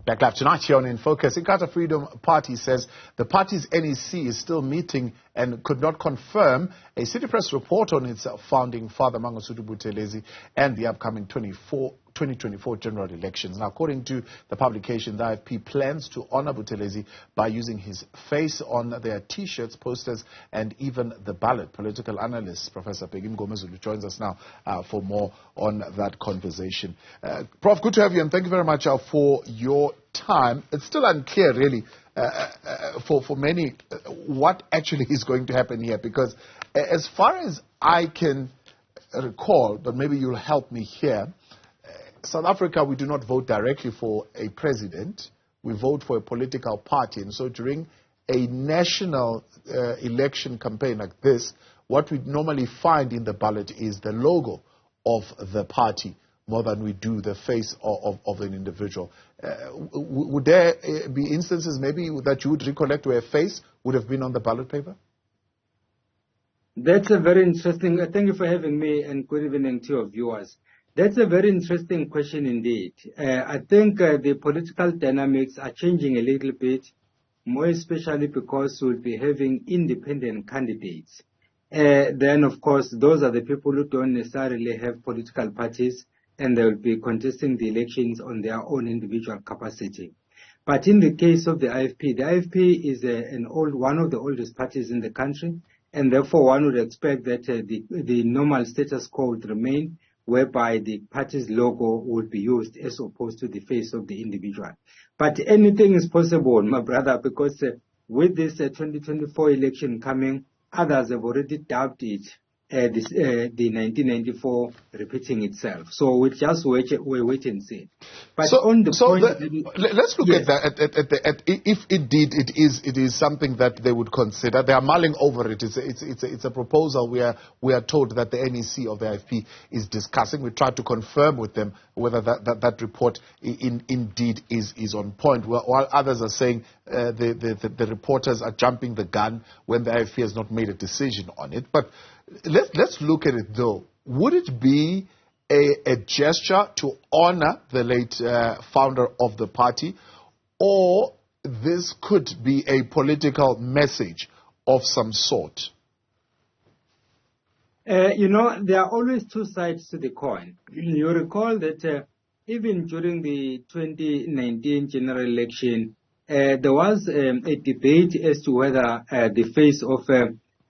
Back live tonight here on In Focus. Inkatha Freedom Party says the party's NEC is still meeting and could not confirm a City Press report on its founding father, Mangosuthu Buthelezi, and the upcoming 2024 general elections. Now, according to the publication, the IFP plans to honor Buthelezi by using his face on their T-shirts, posters, and even the ballot. Political analyst Professor Bheki Mngomezulu joins us now for more on that conversation. Prof, good to have you, and thank you very much for your time. It's still unclear, really, for many what actually is going to happen here, because as far as I can recall, but maybe you'll help me here, South Africa, we do not vote directly for a president. We vote for a political party. And so during a national election campaign like this, what we normally find in the ballot is the logo of the party more than we do the face of an individual. Would there be instances maybe that you would recollect where a face would have been on the ballot paper? That's a very interesting. Thank you for having me, and good evening to your viewers. That's a very interesting question indeed. I think the political dynamics are changing a little bit, more especially because we'll be having independent candidates. Then, of course, those are the people who don't necessarily have political parties, and they will be contesting the elections on their own individual capacity. But in the case of the IFP is one of the oldest parties in the country, and therefore one would expect that the normal status quo would remain, whereby the party's logo would be used as opposed to the face of the individual. But anything is possible, my brother, because with this 2024 election coming, others have already doubted it, the 1994 repeating itself. So we just wait and see. But on the point, let's look at that. If indeed it is something that they would consider, they are mulling over it. It's a proposal where we are told that the NEC of the IFP is discussing. We tried to confirm with them whether that report indeed is on point. While others are saying the reporters are jumping the gun when the IFP has not made a decision on it. But let's look at it though. Would it be a gesture to honor the late founder of the party, or this could be a political message of some sort? There are always two sides to the coin. You recall that even during the 2019 general election, there was a debate as to whether the face of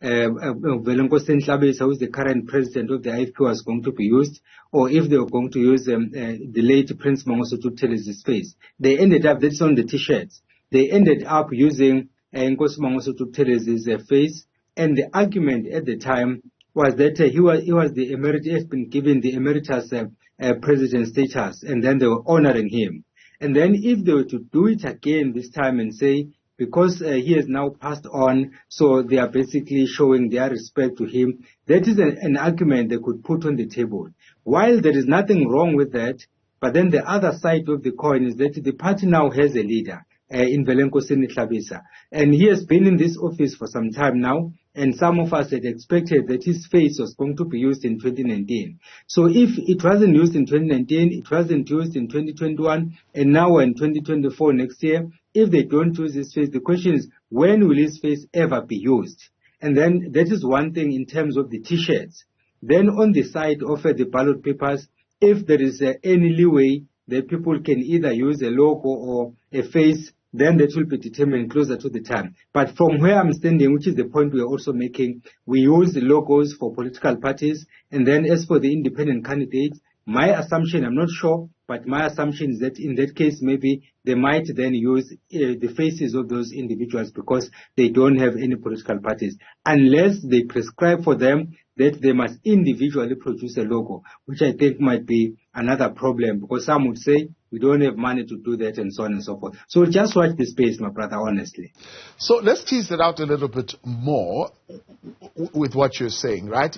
Nkosi Nhlabisa, who is the current president of the IFP, was going to be used, or if they were going to use the late Prince Mangosuthu Buthelezi's face. They ended up, that's on the T-shirts, they ended up using Nkosi Mangosuthu Buthelezi's face, and the argument at the time was that he has been given the emeritus president status, and then they were honoring him. And then if they were to do it again this time and say, because he has now passed on, so they are basically showing their respect to him, that is an argument they could put on the table. While there is nothing wrong with that, but then the other side of the coin is that the party now has a leader in Nkosi Nhlabisa, and he has been in this office for some time now, and some of us had expected that his face was going to be used in 2019. So if it wasn't used in 2019, it wasn't used in 2021, and now we're in 2024 next year, if they don't use his face, the question is, when will his face ever be used? And then that is one thing in terms of the T-shirts. Then on the side of the ballot papers, if there is any leeway that people can either use a logo or a face, then that will be determined closer to the time. But from where I'm standing, which is the point we are also making, we use the logos for political parties, and then as for the independent candidates, my assumption, I'm not sure, but my assumption is that in that case, maybe they might then use the faces of those individuals because they don't have any political parties, unless they prescribe for them that they must individually produce a logo, which I think might be another problem, because some would say we don't have money to do that and so on and so forth. So just watch the space, my brother, honestly. So let's tease it out a little bit more with what you're saying, right?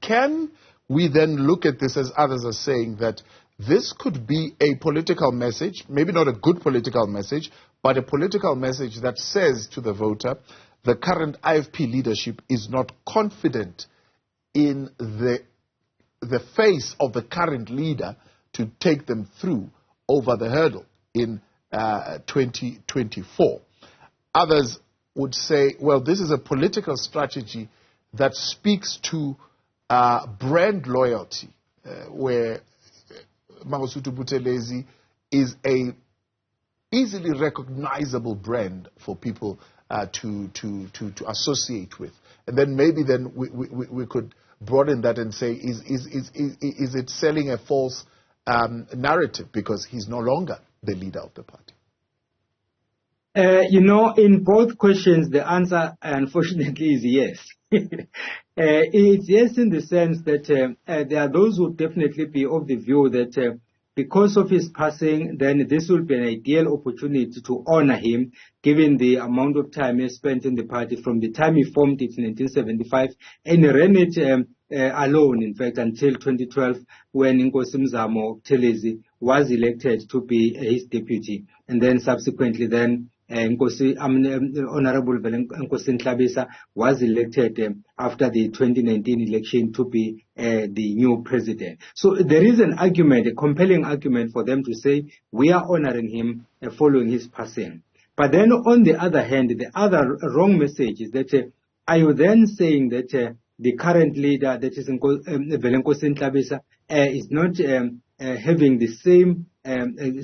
Can we then look at this, as others are saying, that this could be a political message, maybe not a good political message, but a political message that says to the voter, the current IFP leadership is not confident in the face of the current leader to take them through over the hurdle in 2024. Others would say, well, this is a political strategy that speaks to brand loyalty, where Mangosuthu Buthelezi is a easily recognizable brand for people to associate with. And then maybe then we could broaden that and say, is it selling a false narrative because he's no longer the leader of the party? In both questions, the answer, unfortunately, is yes. It's yes in the sense that there are those who definitely be of the view that because of his passing, then this will be an ideal opportunity to honor him, given the amount of time he spent in the party from the time he formed it in 1975, and he ran it alone, in fact, until 2012, when Mngomezulu Buthelezi was elected to be his deputy, and then subsequently then Honorable Nkosi Nhlabisa was elected after the 2019 election to be the new president. So there is an argument, a compelling argument for them to say we are honoring him following his passing. But then on the other hand, the other wrong message is that are you then saying that the current leader, that is Nkosi Nhlabisa, is not having the same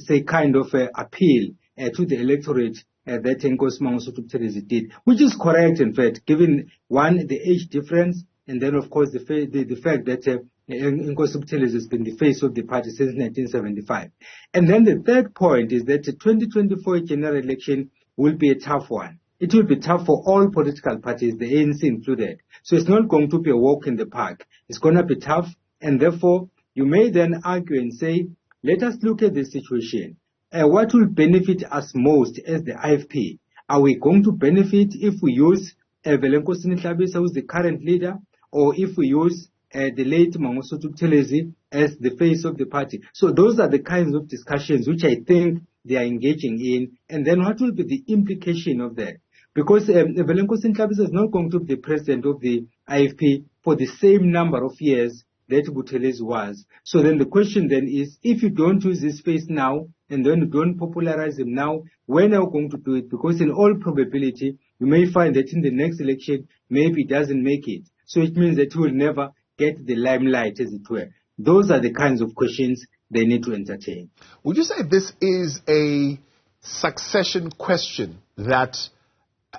say kind of appeal to the electorate that Nkosi Mangosuthu Buthelezi did, which is correct, in fact, given one, the age difference, and then, of course, the fact that Nkosi Buthelezi has been the face of the party since 1975. And then the third point is that the 2024 general election will be a tough one. It will be tough for all political parties, the ANC included. So it's not going to be a walk in the park. It's going to be tough, and therefore, you may then argue and say, let us look at the situation. What will benefit us most as the IFP? Are we going to benefit if we use Nkosi Nhlabisa, who is the current leader, or if we use the late Mangosuthu Buthelezi as the face of the party? So those are the kinds of discussions which I think they are engaging in. And then what will be the implication of that? Because Nkosi Nhlabisa is not going to be the president of the IFP for the same number of years that Buthelezi was. So then the question then is, if you don't use his face now, and then you don't popularize him now, when are you going to do it? Because in all probability, you may find that in the next election, maybe he doesn't make it. So it means that he will never get the limelight, as it were. Those are the kinds of questions they need to entertain. Would you say this is a succession question that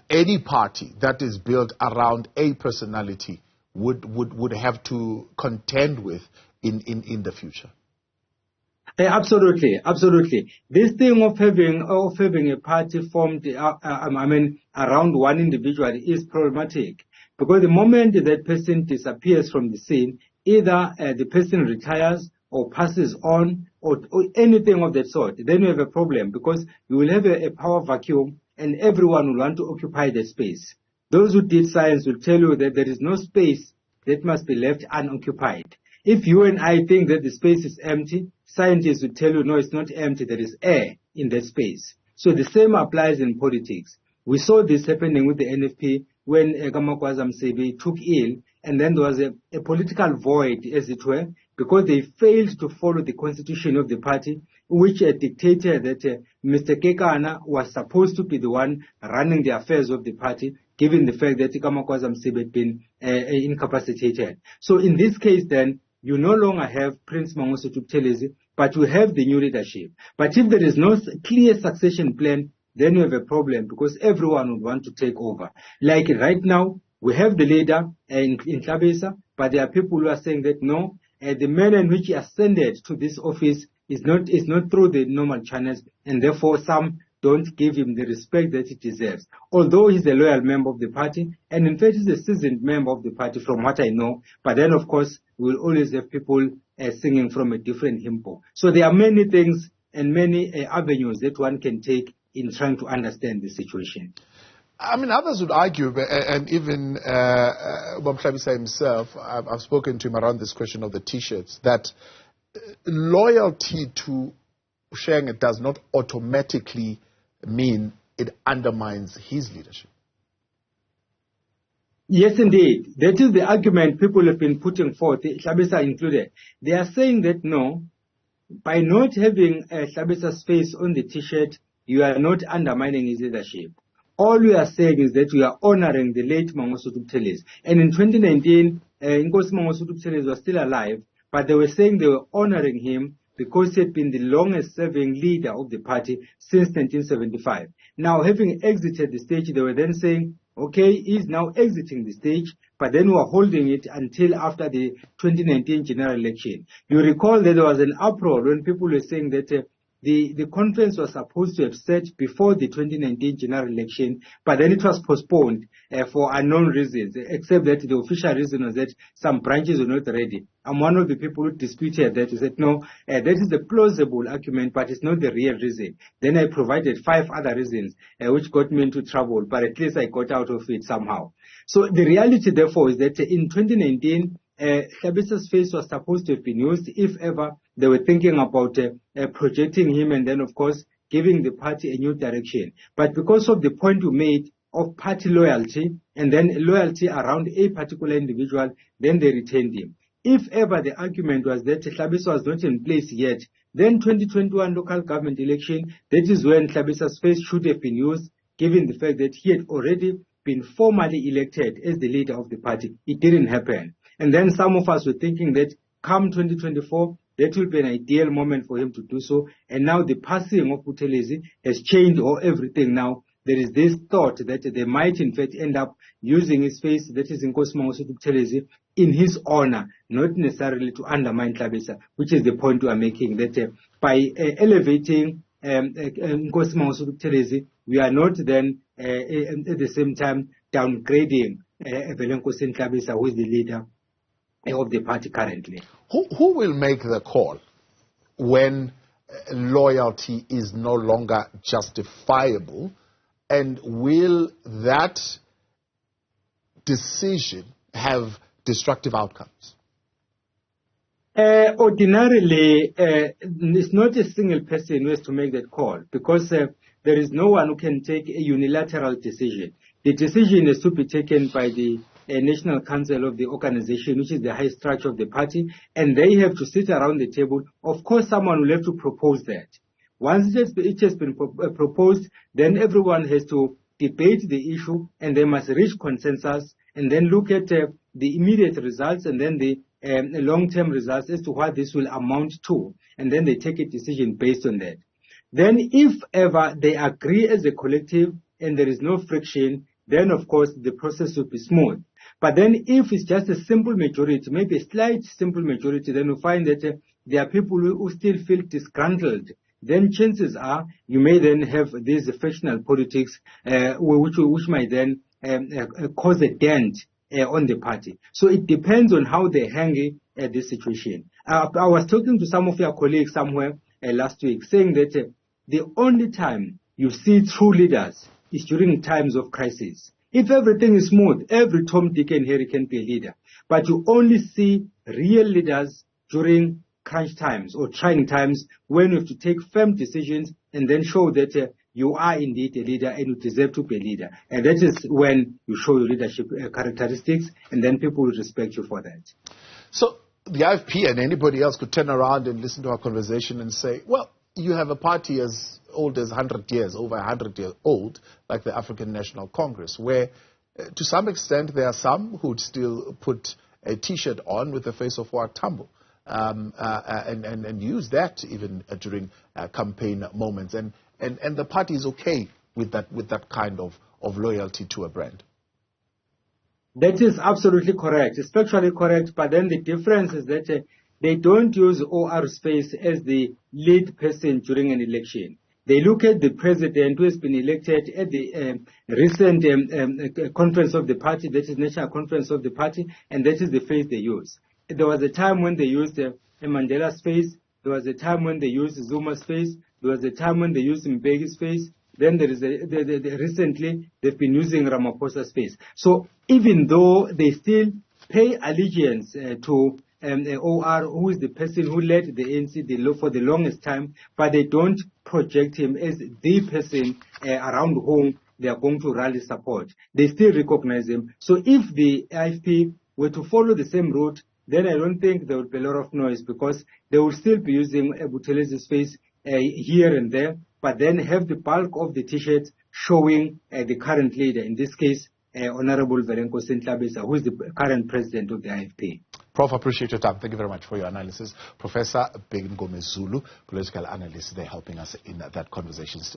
any party that is built around a personality would have to contend with in the future? Absolutely, absolutely. This thing of having a party formed, around one individual is problematic, because the moment that person disappears from the scene, either the person retires or passes on or anything of that sort, then you have a problem, because you will have a power vacuum and everyone will want to occupy that space. Those who did science will tell you that there is no space that must be left unoccupied. If you and I think that the space is empty, scientists will tell you, no, it's not empty, there is air in that space. So the same applies in politics. We saw this happening with the NFP when Gamakwaza Msebi took ill, and then there was a political void, as it were, because they failed to follow the constitution of the party, which dictated that Mr. Kekana was supposed to be the one running the affairs of the party, given the fact that Gamakwaza Msebi had been incapacitated. So in this case then, you no longer have Prince Mangosuthu Buthelezi, but you have the new leadership. But if there is no clear succession plan, then you have a problem, because everyone would want to take over. Like right now, we have the leader in Nhlabisa, but there are people who are saying that no, the manner in which he ascended to this office is not through the normal channels, and therefore some don't give him the respect that he deserves. Although he's a loyal member of the party, and in fact he's a seasoned member of the party from what I know, but then of course we'll always have people singing from a different hymn. So there are many things and many avenues that one can take in trying to understand the situation. I mean, others would argue, and even Mhlabisa himself, I've spoken to him around this question of the T-shirts, that loyalty to Sheng does not automatically mean it undermines his leadership. Yes, indeed. That is the argument people have been putting forth, Nhlabisa included. They are saying that no, by not having Nhlabisa's face on the T-shirt, you are not undermining his leadership. All we are saying is that we are honoring the late Mangosuthu Buthelezi. And in 2019, Nkosi Mangosuthu Buthelezi was still alive, but they were saying they were honoring him because he had been the longest serving leader of the party since 1975. Now, having exited the stage, they were then saying, okay, he's now exiting the stage, but then we are holding it until after the 2019 general election. You recall that there was an uproar when people were saying that the conference was supposed to have set before the 2019 general election, but then it was postponed for unknown reasons, except that the official reason was that some branches were not ready. I'm one of the people who disputed that. He said, no, that is a plausible argument, but it's not the real reason. Then I provided 5 other reasons, which got me into trouble, but at least I got out of it somehow. So the reality, therefore, is that in 2019, Thabisa's face was supposed to have been used if ever they were thinking about projecting him and then, of course, giving the party a new direction. But because of the point you made of party loyalty and then loyalty around a particular individual, then they retained him. If ever the argument was that Thabisa was not in place yet, then 2021 local government election, that is when Thabisa's face should have been used, given the fact that he had already been formally elected as the leader of the party. It didn't happen. And then some of us were thinking that come 2024, that will be an ideal moment for him to do so. And now the passing of Buthelezi has changed everything now. There is this thought that they might in fact end up using his face, that is Nkosi Mangosuthu Buthelezi, in his honor, not necessarily to undermine Thabisa, which is the point we are making, that by elevating Nkosi Mangosuthu Buthelezi, we are not then at the same time downgrading Nkosi Thabisa, who is the leader of the party currently. Who will make the call when loyalty is no longer justifiable, and will that decision have destructive outcomes? Ordinarily, it's not a single person who has to make that call, because there is no one who can take a unilateral decision. The decision is to be taken by the National Council of the organization, which is the high structure of the party, and they have to sit around the table. Of course, someone will have to propose that. Once it has been proposed, then everyone has to debate the issue, and they must reach consensus, and then look at the immediate results and then the long-term results as to what this will amount to, and then they take a decision based on that. Then if ever they agree as a collective and there is no friction, then of course the process will be smooth. But then if it's just a simple majority, maybe a slight simple majority, then we find that there are people who still feel disgruntled. Then chances are you may then have these factional politics which might then cause a dent on the party. So it depends on how they handle this situation. I was talking to some of your colleagues somewhere last week saying that the only time you see true leaders is during times of crisis. If everything is smooth, every Tom, Dick and Harry can be a leader. But you only see real leaders during crunch times or trying times when you have to take firm decisions and then show that you are indeed a leader and you deserve to be a leader. And that is when you show your leadership characteristics, and then people will respect you for that. So the IFP and anybody else could turn around and listen to our conversation and say, well, you have a party as old as 100 years, over 100 years old, like the African National Congress, where to some extent there are some who'd still put a T-shirt on with the face of Wa Tambo and use that even during campaign moments. And the party is okay with that kind of loyalty to a brand. That is absolutely correct. It's factually correct, but then the difference is that they don't use OR's face as the lead person during an election. They look at the president who has been elected at the recent conference of the party, that is National Conference of the party, and that is the face they use. There was a time when they used Mandela's face. There was a time when they used Zuma's face. There was a time when they used Mbeki's face. Then there is recently they've been using Ramaphosa's face. So even though they still pay allegiance to OR, who is the person who led the ANC for the longest time, but they don't project him as the person around whom they are going to rally support. They still recognize him. So if the IFP were to follow the same route, then I don't think there would be a lot of noise, because they will still be using Buthelezi's face here and there. but then have the bulk of the T-shirts showing the current leader, in this case, Honorable Verenko Sentlabisa, who is the current president of the IFP. Prof, I appreciate your time. Thank you very much for your analysis. Professor Bheki Mngomezulu, political analyst, they're helping us in that conversation.